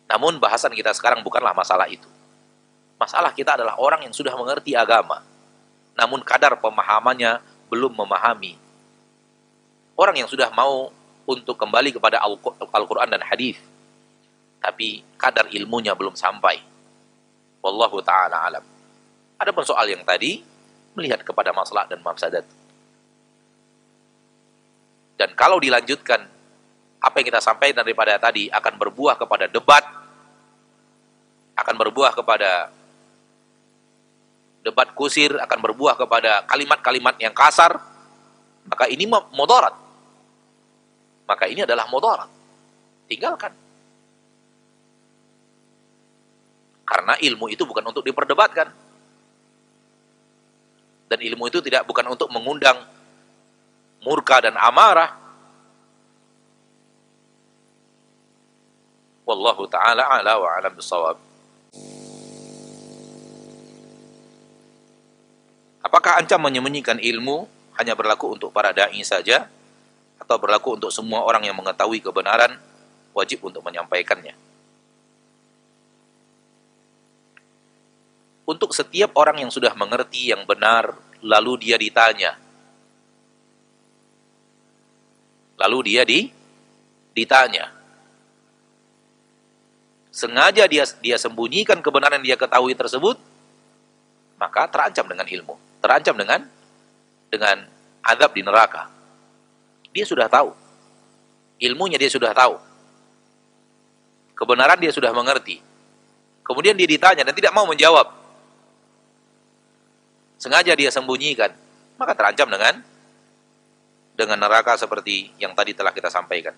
Namun bahasan kita sekarang bukanlah masalah itu. Masalah kita adalah orang yang sudah mengerti agama. namun kadar pemahamannya belum memahami. Orang yang sudah mau untuk kembali kepada Al-Quran dan hadis, tapi kadar ilmunya belum sampai. Wallahu ta'ala alam. Adapun soal yang tadi, melihat kepada masalah dan mafsadat. Dan kalau dilanjutkan, apa yang kita sampaikan daripada tadi akan berbuah kepada debat, akan berbuah kepada debat kusir, akan berbuah kepada kalimat-kalimat yang kasar, maka ini mudarat. Maka ini adalah mudarat. Tinggalkan. Karena ilmu itu bukan untuk diperdebatkan. Dan ilmu itu bukan untuk mengundang murka dan amarah. Wallahu ta'ala ala wa alam bisawab. Apakah ancam menyembunyikan ilmu hanya berlaku untuk para da'i saja, atau berlaku untuk semua orang yang mengetahui kebenaran, wajib untuk menyampaikannya? Untuk setiap orang yang sudah mengerti yang benar, lalu dia ditanya. Lalu dia ditanya. Sengaja dia sembunyikan kebenaran yang dia ketahui tersebut, maka terancam dengan ilmu. Terancam dengan azab di neraka. Dia sudah tahu. Ilmunya dia sudah tahu. Kebenaran dia sudah mengerti. Kemudian dia ditanya dan tidak mau menjawab. Sengaja dia sembunyikan. Maka terancam dengan neraka seperti yang tadi telah kita sampaikan.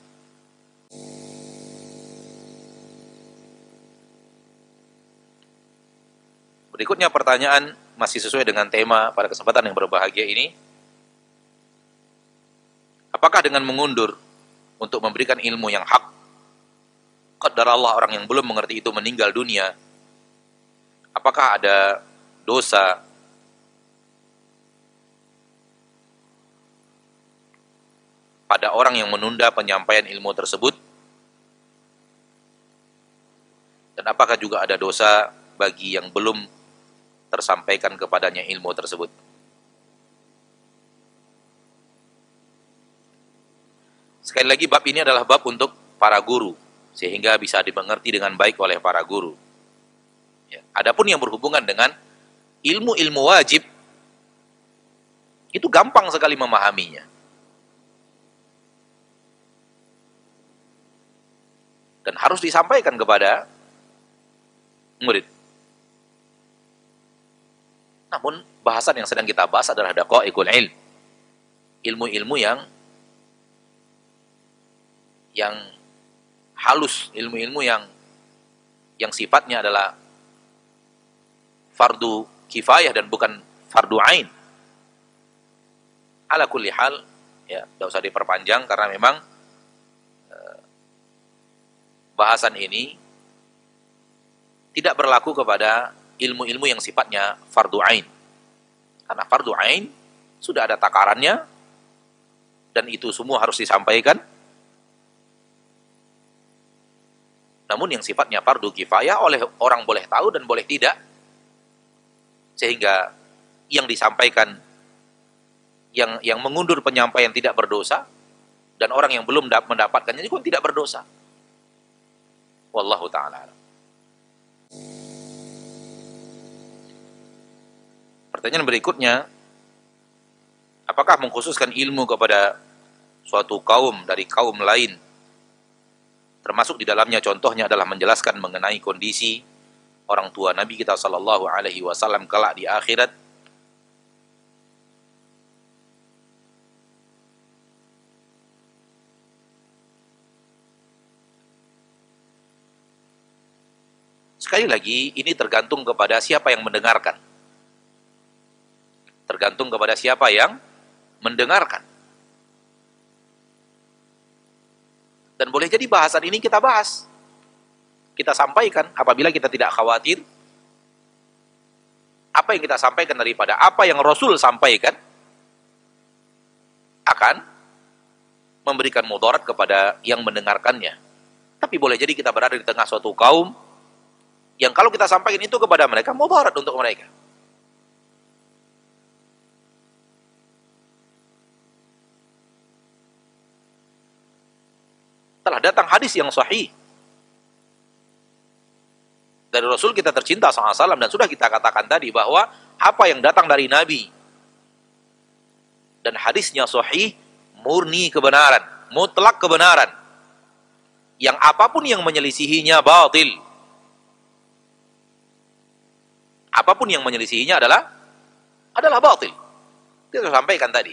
Berikutnya pertanyaan masih sesuai dengan tema pada kesempatan yang berbahagia ini. Apakah dengan mengundur untuk memberikan ilmu yang hak, qadar Allah orang yang belum mengerti itu meninggal dunia, apakah ada dosa pada orang yang menunda penyampaian ilmu tersebut? Dan apakah juga ada dosa bagi yang belum tersampaikan kepadanya ilmu tersebut? Sekali lagi, bab ini adalah bab untuk para guru, sehingga bisa dimengerti dengan baik oleh para guru. Ya. Adapun yang berhubungan dengan ilmu-ilmu wajib, itu gampang sekali memahaminya. Dan harus disampaikan kepada murid. Namun, bahasan yang sedang kita bahas adalah daqaiqul ilm. Ilmu-ilmu yang halus, ilmu-ilmu yang sifatnya adalah fardu kifayah dan bukan fardu ain. Ala kulli hal, ya, tidak usah diperpanjang karena memang bahasan ini tidak berlaku kepada ilmu-ilmu yang sifatnya fardu ain. Karena fardu ain sudah ada takarannya dan itu semua harus disampaikan. Namun yang sifatnya fardu kifayah oleh orang boleh tahu dan boleh tidak. Sehingga yang disampaikan, yang mengundur penyampaian tidak berdosa, dan orang yang belum mendapatkannya juga tidak berdosa. Wallahu ta'ala. Pertanyaan berikutnya, apakah mengkhususkan ilmu kepada suatu kaum dari kaum lain, termasuk di dalamnya contohnya adalah menjelaskan mengenai kondisi orang tua Nabi kita sallallahu alaihi wasallam kelak di akhirat? Sekali lagi, ini tergantung kepada siapa yang mendengarkan. Tergantung kepada siapa yang mendengarkan. Dan boleh jadi bahasan ini kita bahas. Kita sampaikan apabila kita tidak khawatir apa yang kita sampaikan daripada apa yang Rasul sampaikan akan memberikan mudarat kepada yang mendengarkannya. Tapi boleh jadi kita berada di tengah suatu kaum yang kalau kita sampaikan itu kepada mereka, mudarat untuk mereka. Telah datang hadis yang sahih dari Rasul kita tercinta SAW, dan sudah kita katakan tadi bahwa apa yang datang dari Nabi dan hadisnya sahih, murni kebenaran, mutlak kebenaran. Yang apapun yang menyelisihinya batil. Apapun yang menyelisihinya adalah batil. Kita sampaikan tadi.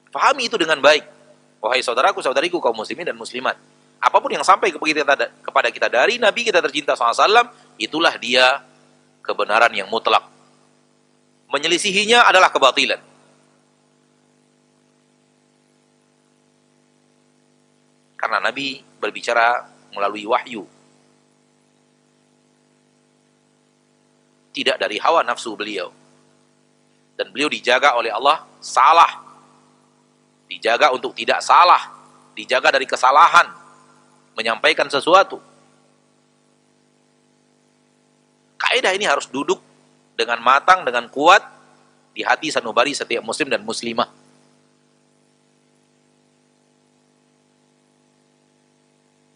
Fahami itu dengan baik. Wahai saudaraku, saudariku, kaum muslimin dan muslimat. Apapun yang sampai kepada kita dari Nabi kita tercinta SAW, itulah dia kebenaran yang mutlak. Menyelisihinya adalah kebatilan. Karena Nabi berbicara melalui wahyu. Tidak dari hawa nafsu beliau. Dan beliau dijaga oleh Allah salah. Dijaga untuk tidak salah. Dijaga dari kesalahan. Menyampaikan sesuatu. Kaidah ini harus duduk dengan matang, dengan kuat di hati sanubari setiap muslim dan muslimah.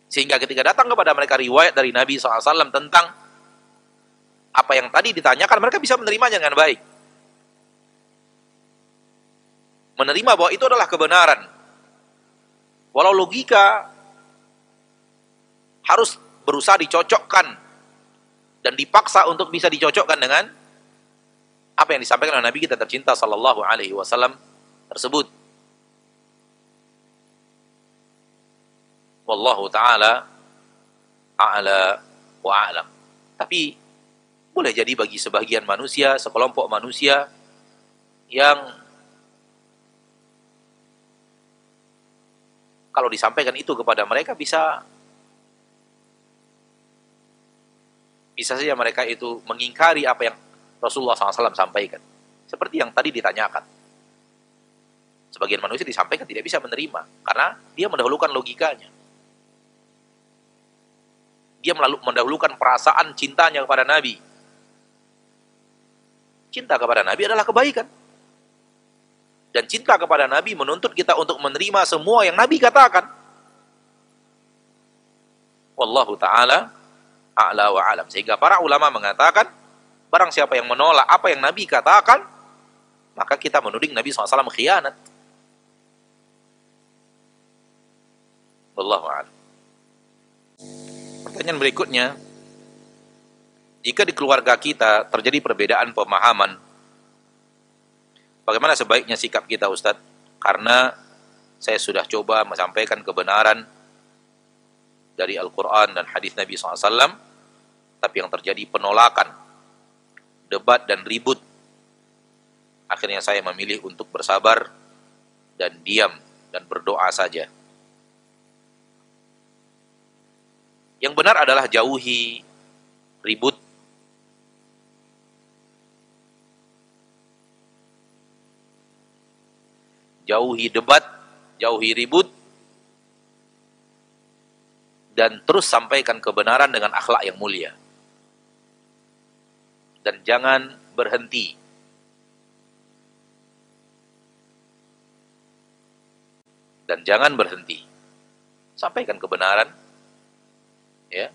Sehingga ketika datang kepada mereka riwayat dari Nabi SAW tentang apa yang tadi ditanyakan, mereka bisa menerimanya dengan baik. Menerima bahwa itu adalah kebenaran. Walau logika harus berusaha dicocokkan dan dipaksa untuk bisa dicocokkan dengan apa yang disampaikan oleh Nabi kita tercinta sallallahu alaihi wasallam tersebut. Wallahu ta'ala a'la wa a'lam. Tapi boleh jadi bagi sebagian manusia, sekelompok manusia yang kalau disampaikan itu kepada mereka bisa saja mereka itu mengingkari apa yang Rasulullah SAW sampaikan. Seperti yang tadi ditanyakan. Sebagian manusia disampaikan tidak bisa menerima. Karena dia mendahulukan logikanya. Dia mendahulukan perasaan cintanya kepada Nabi. Cinta kepada Nabi adalah kebaikan. Dan cinta kepada Nabi menuntut kita untuk menerima semua yang Nabi katakan. Wallahu ta'ala a'la wa alam. Sehingga para ulama mengatakan, barang siapa yang menolak apa yang Nabi katakan, maka kita menuding Nabi SAW khianat. Wallahu a'lam. Pertanyaan berikutnya, jika di keluarga kita terjadi perbedaan pemahaman, bagaimana sebaiknya sikap kita, Ustadz? Karena saya sudah coba menyampaikan kebenaran dari Al-Quran dan hadis Nabi SAW, tapi yang terjadi penolakan, debat dan ribut. Akhirnya saya memilih untuk bersabar dan diam dan berdoa saja. Yang benar adalah jauhi ribut, jauhi debat, jauhi ribut, dan terus sampaikan kebenaran dengan akhlak yang mulia. Dan jangan berhenti. Dan jangan berhenti. Sampaikan kebenaran. Ya.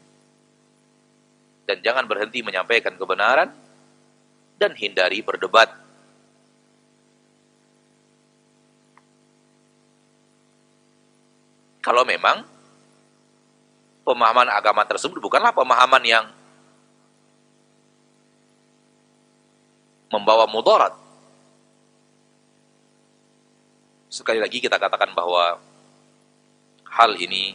Dan jangan berhenti menyampaikan kebenaran. Dan hindari berdebat. Kalau memang pemahaman agama tersebut bukanlah pemahaman yang membawa mudarat. Sekali lagi kita katakan bahwa hal ini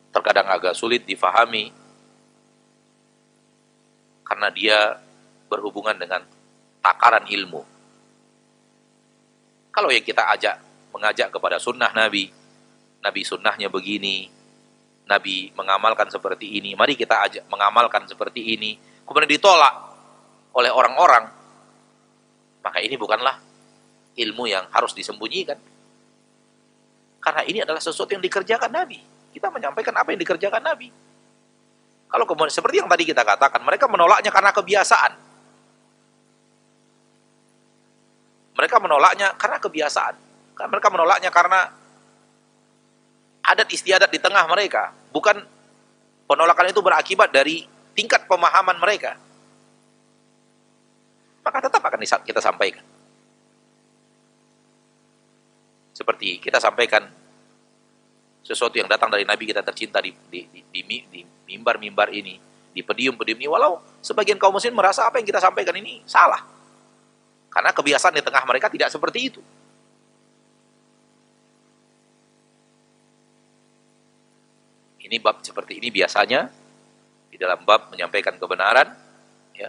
terkadang agak sulit difahami karena dia berhubungan dengan takaran ilmu. Kalau yang kita mengajak kepada sunnah Nabi, Nabi sunnahnya begini, Nabi mengamalkan seperti ini, mari kita ajak mengamalkan seperti ini, kemudian ditolak oleh orang-orang, maka ini bukanlah ilmu yang harus disembunyikan. Karena ini adalah sesuatu yang dikerjakan Nabi. Kita menyampaikan apa yang dikerjakan Nabi. Kalau kemudian seperti yang tadi kita katakan, mereka menolaknya karena kebiasaan. Mereka menolaknya karena kebiasaan. Mereka menolaknya karena adat istiadat di tengah mereka. Bukan penolakan itu berakibat dari tingkat pemahaman mereka. Maka tetap akan kita sampaikan. Seperti kita sampaikan sesuatu yang datang dari Nabi kita tercinta di mimbar-mimbar ini, di podium-podium ini, walau sebagian kaum muslim merasa apa yang kita sampaikan ini salah. Karena kebiasaan di tengah mereka tidak seperti itu. Ini bab seperti ini biasanya di dalam bab menyampaikan kebenaran, ya.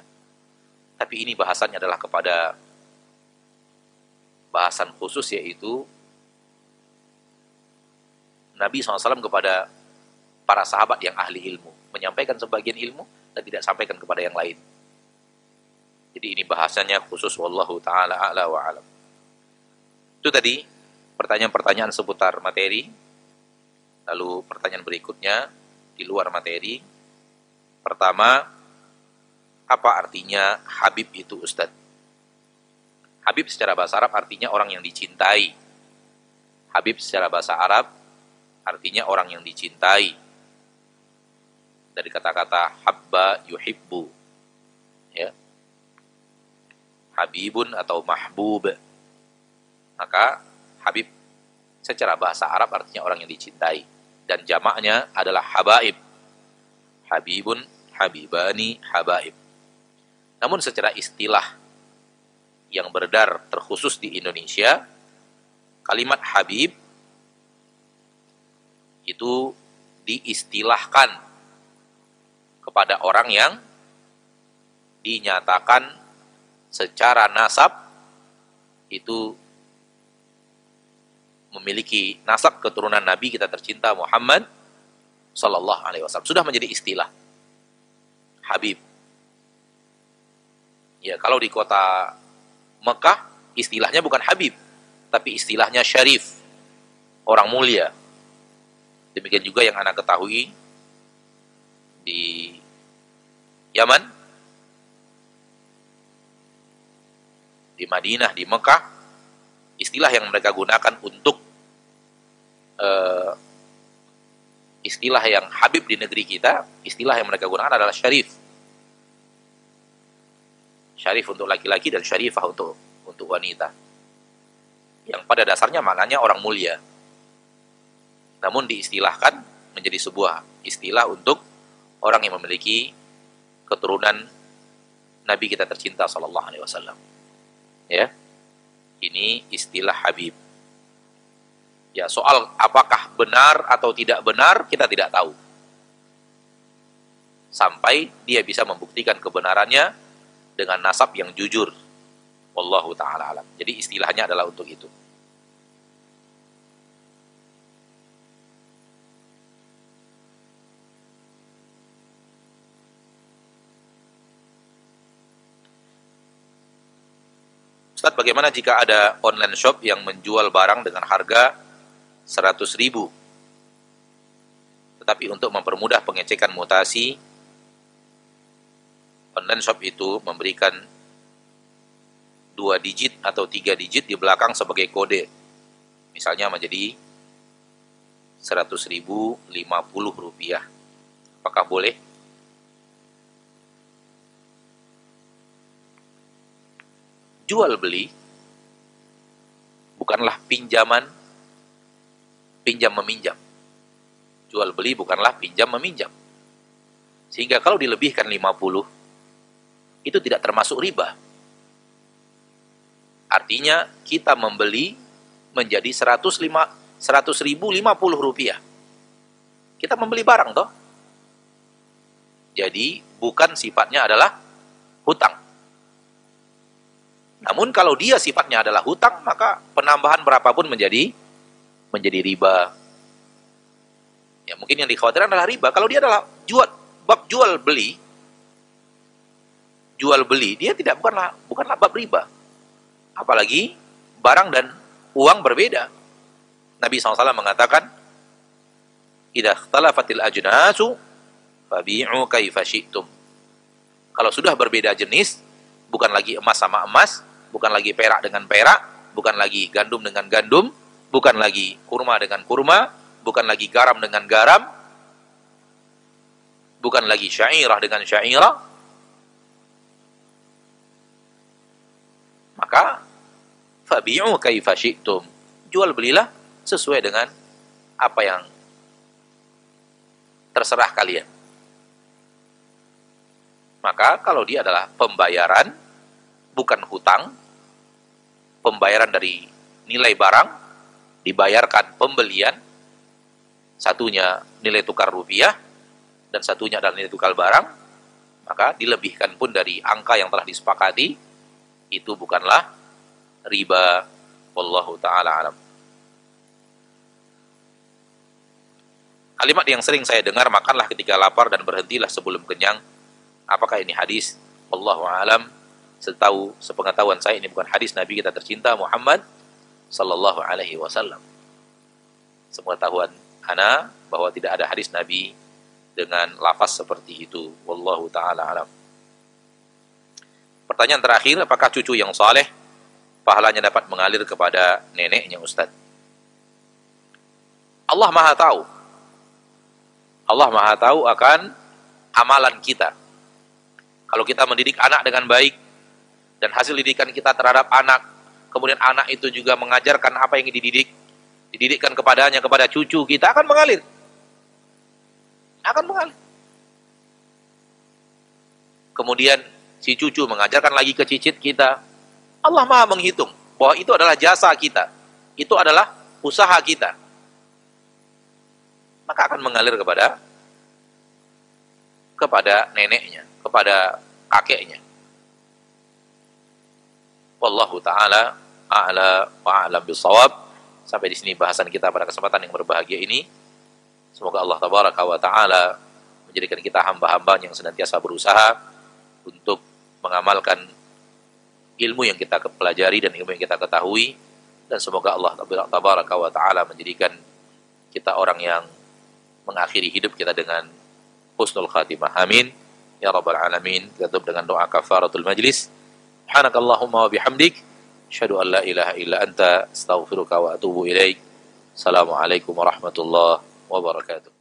Tapi ini bahasannya adalah kepada bahasan khusus, yaitu Nabi SAW kepada para sahabat yang ahli ilmu, menyampaikan sebagian ilmu dan tidak sampaikan kepada yang lain. Jadi ini bahasanya khusus, wallahu ta'ala a'la wa alam. Itu tadi pertanyaan-pertanyaan seputar materi. Lalu pertanyaan berikutnya di luar materi. Pertama, apa artinya Habib itu, Ustadz? Habib secara bahasa Arab artinya orang yang dicintai. Habib secara bahasa Arab artinya orang yang dicintai. Dari kata-kata habba yuhibbu. Ya. Habibun atau mahbub. Maka Habib secara bahasa Arab artinya orang yang dicintai. Dan jamaknya adalah habaib. Habibun, habibani, habaib. Namun secara istilah yang beredar terkhusus di Indonesia, kalimat Habib itu diistilahkan kepada orang yang dinyatakan secara nasab itu memiliki nasab keturunan Nabi kita tercinta Muhammad Sallallahu Alaihi Wasallam. Sudah menjadi istilah Habib. Ya, kalau di kota Mekah istilahnya bukan Habib, tapi istilahnya Syarif, orang mulia. Demikian juga yang anak ketahui di Yaman, di Madinah, di Mekah, istilah yang mereka gunakan untuk istilah yang Habib di negeri kita, istilah yang mereka gunakan adalah Syarif. Syarif untuk laki-laki dan Syarifah untuk wanita. Yang pada dasarnya maknanya orang mulia. Namun diistilahkan menjadi sebuah istilah untuk orang yang memiliki keturunan Nabi kita tercinta sallallahu alaihi wasallam. Ya. Ini istilah Habib. Ya, soal apakah benar atau tidak benar kita tidak tahu. Sampai dia bisa membuktikan kebenarannya dengan nasab yang jujur. Wallahu ta'ala alam. Jadi istilahnya adalah untuk itu. Ustaz, bagaimana jika ada online shop yang menjual barang dengan harga 100.000, tetapi untuk mempermudah pengecekan mutasi, online shop itu memberikan 2 digit atau 3 digit di belakang sebagai kode, misalnya menjadi 100.050 rupiah. Apakah boleh? Jual beli bukanlah pinjam meminjam. Jual beli bukanlah pinjam meminjam. Sehingga kalau dilebihkan 50 itu tidak termasuk riba. Artinya kita membeli menjadi 100.050 rupiah. Kita membeli barang toh. Jadi bukan sifatnya adalah hutang. Namun kalau dia sifatnya adalah hutang, maka penambahan berapapun menjadi riba. Ya, mungkin yang dikhawatirkan adalah riba. Kalau dia adalah bab jual beli, dia bukanlah bab riba. Apalagi barang dan uang berbeda. Nabi SAW mengatakan, "Idza ikhtalafatil ajnasu fabi'u kaifa syi'tum." Kalau sudah berbeda jenis, bukan lagi emas sama emas, bukan lagi perak dengan perak, bukan lagi gandum dengan gandum, bukan lagi kurma dengan kurma, bukan lagi garam dengan garam, bukan lagi syairah dengan syairah. Maka fabi'u kaifa syi'tum, jual belilah sesuai dengan apa yang terserah kalian. Maka kalau dia adalah pembayaran, bukan hutang, pembayaran dari nilai barang, dibayarkan pembelian, satunya nilai tukar rupiah, dan satunya adalah nilai tukar barang, maka dilebihkan pun dari angka yang telah disepakati, itu bukanlah riba. Wallahu ta'ala alam. Kalimat yang sering saya dengar, makanlah ketika lapar dan berhentilah sebelum kenyang. Apakah ini hadis? Wallahu alam. Sepengetahuan saya ini bukan hadis Nabi kita tercinta Muhammad sallallahu alaihi wasallam. Sepengetahuan ana bahwa tidak ada hadis Nabi dengan lafaz seperti itu. Wallahu taala alam. Pertanyaan terakhir, apakah cucu yang saleh pahalanya dapat mengalir kepada neneknya, Ustaz? Allah Maha tahu. Allah Maha tahu akan amalan kita. Kalau kita mendidik anak dengan baik, dan hasil didikan kita terhadap anak, kemudian anak itu juga mengajarkan apa yang dididikkan kepadanya, kepada cucu kita, akan mengalir. Akan mengalir. Kemudian si cucu mengajarkan lagi ke cicit kita. Allah Maha menghitung bahwa itu adalah jasa kita. Itu adalah usaha kita. Maka akan mengalir kepada neneknya, kepada kakeknya. Wallahu ta'ala a'la wa a'lam bisawab. Sampai di sini bahasan kita pada kesempatan yang berbahagia ini. Semoga Allah tabaraka wa ta'ala menjadikan kita hamba-hamba yang senantiasa berusaha untuk mengamalkan ilmu yang kita pelajari dan ilmu yang kita ketahui. Dan semoga Allah tabaraka wa ta'ala menjadikan kita orang yang mengakhiri hidup kita dengan husnul khatimah. Amin ya rabbal alamin. Kita tutup dengan doa kafaratul majlis. Subhanakallahumma wa bihamdik, asyhadu an la ilaha illa anta, astaghfiruka wa atubu ilaik. Assalamualaikum warahmatullahi wabarakatuh.